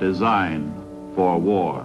Design for war.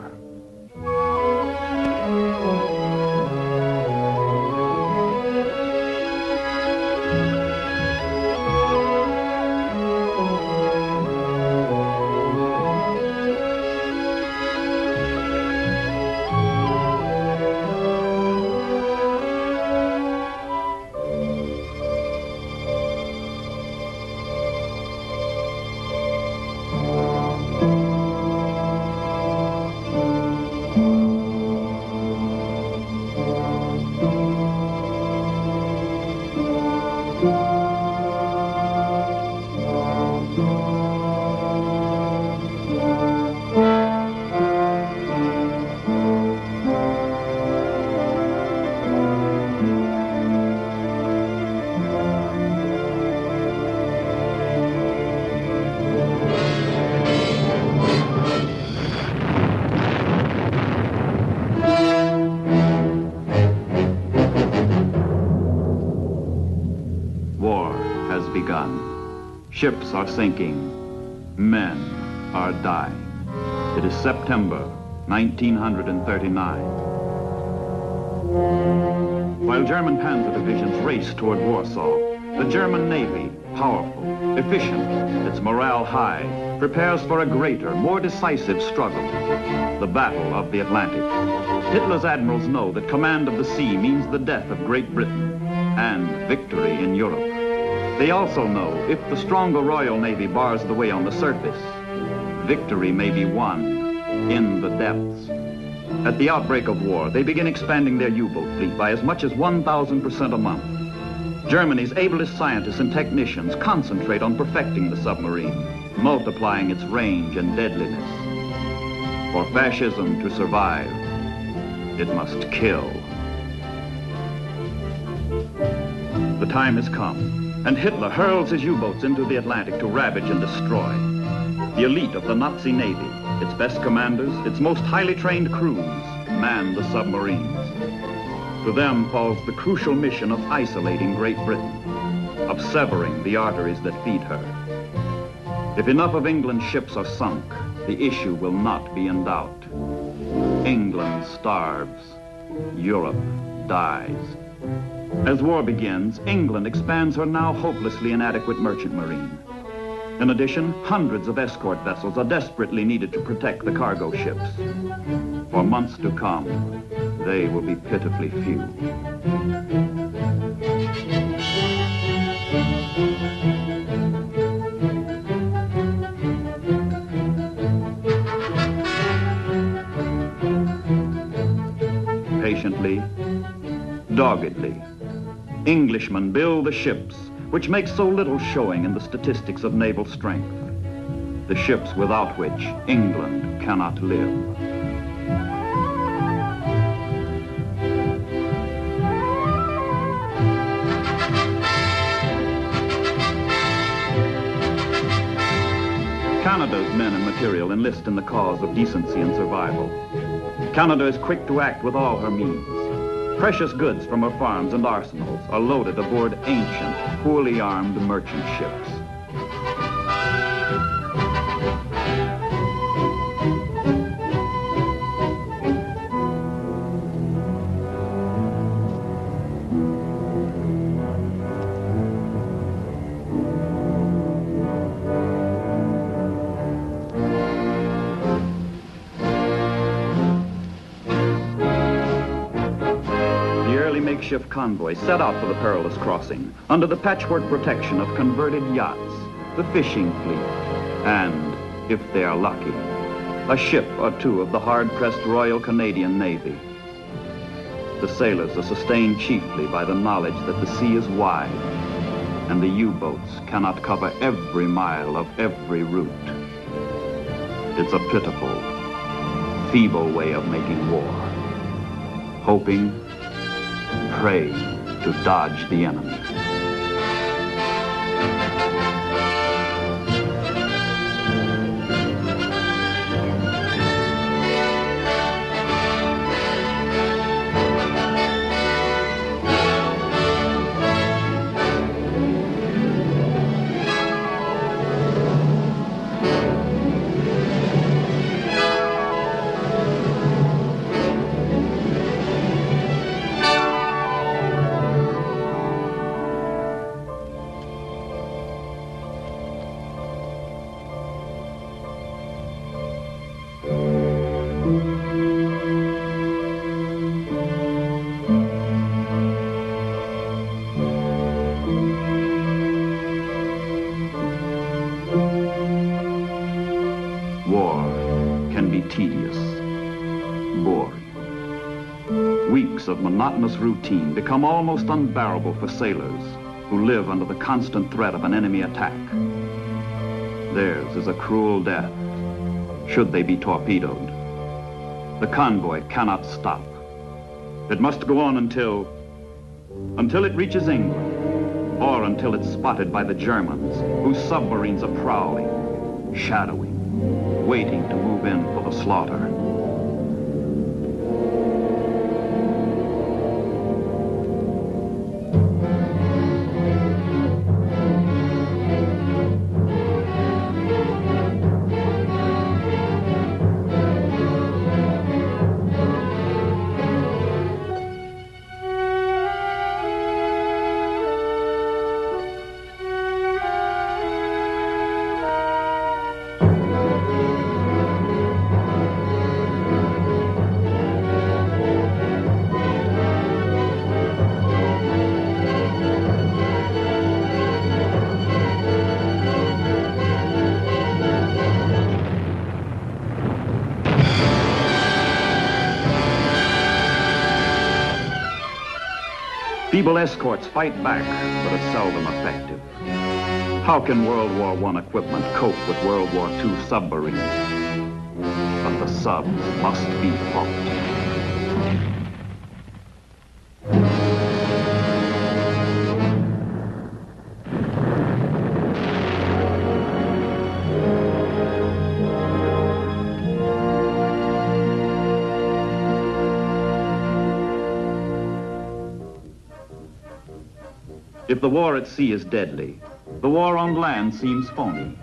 Ships are sinking. Men are dying. It is September 1939. While German panzer divisions race toward Warsaw, the German Navy, powerful, efficient, its morale high, prepares for a greater, more decisive struggle, the Battle of the Atlantic. Hitler's admirals know that command of the sea means the death of Great Britain and victory in Europe. They also know if the stronger Royal Navy bars the way on the surface, victory may be won in the depths. At the outbreak of war, they begin expanding their U-boat fleet by as much as 1,000% a month. Germany's ablest scientists and technicians concentrate on perfecting the submarine, multiplying its range and deadliness. For fascism to survive, it must kill. The time has come, and Hitler hurls his U-boats into the Atlantic to ravage and destroy. The elite of the Nazi Navy, its best commanders, its most highly trained crews, man the submarines. To them falls the crucial mission of isolating Great Britain, of severing the arteries that feed her. If enough of England's ships are sunk, the issue will not be in doubt. England starves, Europe dies. As war begins, England expands her now hopelessly inadequate merchant marine. In addition, hundreds of escort vessels are desperately needed to protect the cargo ships. For months to come, they will be pitifully few. Patiently, doggedly, Englishmen build the ships, which make so little showing in the statistics of naval strength. The ships without which England cannot live. Canada's men and material enlist in the cause of decency and survival. Canada is quick to act with all her means. Precious goods from her farms and arsenals are loaded aboard ancient, poorly armed merchant ships. Makeshift convoy set out for the perilous crossing under the patchwork protection of converted yachts, the fishing fleet, and, if they are lucky, a ship or two of the hard-pressed Royal Canadian Navy. The sailors are sustained chiefly by the knowledge that the sea is wide and the U-boats cannot cover every mile of every route. It's a pitiful, feeble way of making war, hoping, pray to dodge the enemy. bored. Weeks of monotonous routine become almost unbearable for sailors who live under the constant threat of an enemy attack. Theirs is a cruel death, should they be torpedoed. The convoy cannot stop. It must go on until it reaches England, or until it's spotted by the Germans, whose submarines are prowling, shadowing, waiting to move in for the slaughter. Feeble escorts fight back, but are seldom effective. How can World War I equipment cope with World War II submarines? But the subs must be fought. If the war at sea is deadly, the war on land seems phony.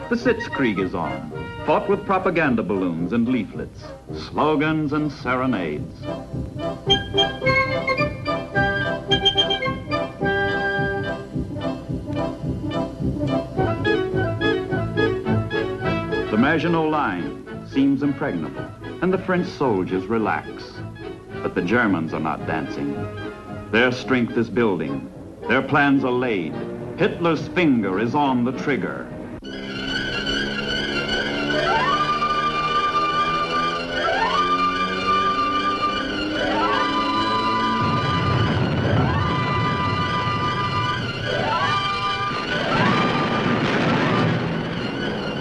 The Blitzkrieg is on, fought with propaganda balloons and leaflets, slogans and serenades. The Maginot Line seems impregnable, and the French soldiers relax. But the Germans are not dancing. Their strength is building. Their plans are laid. Hitler's finger is on the trigger.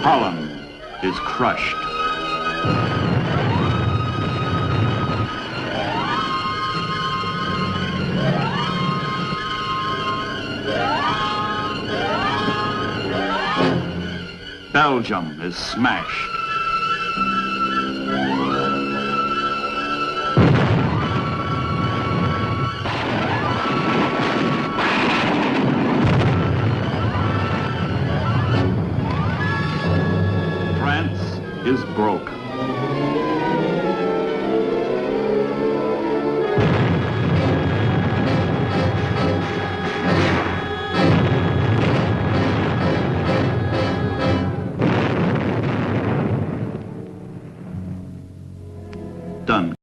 Holland is crushed. Belgium is smashed. France is broken. Done.